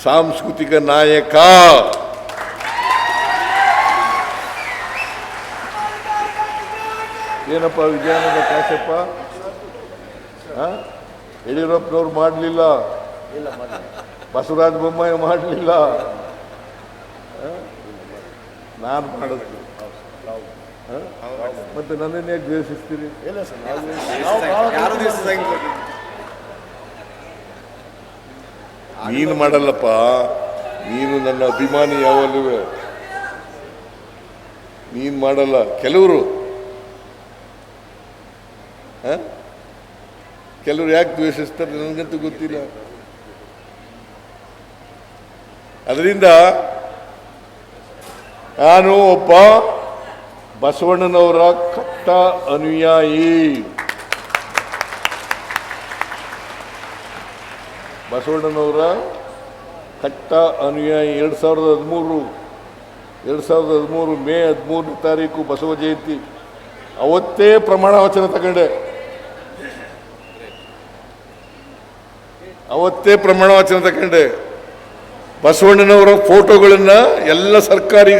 ಸಾಂಸ್ಕೃತಿಕ ನಾಯಕ. ಏನಪ್ಪ ವಿಜಯಾನಂದ ಕಾಶಪ್ಪ, ಯಡಿಯೂರಪ್ಪನವ್ರು ಮಾಡಲಿಲ್ಲ, ಬಸವರಾಜ ಬೊಮ್ಮಾಯಿ ಮಾಡಲಿಲ್ಲ, ನಾನು ಮಾಡಿದ್ವಿ. ಮತ್ತೆ ನನ್ನನ್ನೇ ದ್ವೇಷಿಸ್ತೀರಿ? ನೀನು ಮಾಡಲ್ಲಪ್ಪ, ನೀನು ನನ್ನ ಅಭಿಮಾನಿ. ಯಾವಲ್ಲೂ ನೀನು ಮಾಡಲ್ಲ. ಕೆಲವರು ಯಾಕೆ ದ್ವೇಷಿಸ್ತಾರೆ ನನಗಂತೂ ಗೊತ್ತಿಲ್ಲ. ಅದರಿಂದ ನಾನು ಒಬ್ಬ ಬಸವಣ್ಣನವರ ಕಟ್ಟ ಅನುಯಾಯಿ. ಬಸವಣ್ಣನವರ ಕಟ್ಟ ಅನುಯಾಯಿ. 2013 ಮೇ 13ನೇ ತಾರೀಕು ಬಸವ ಜಯಂತಿ. ಅವತ್ತೇ ಪ್ರಮಾಣ ವಚನ ತಗೊಂಡೆ. ಬಸವಣ್ಣನವರ ಫೋಟೋಗಳನ್ನ ಎಲ್ಲ ಸರ್ಕಾರಿ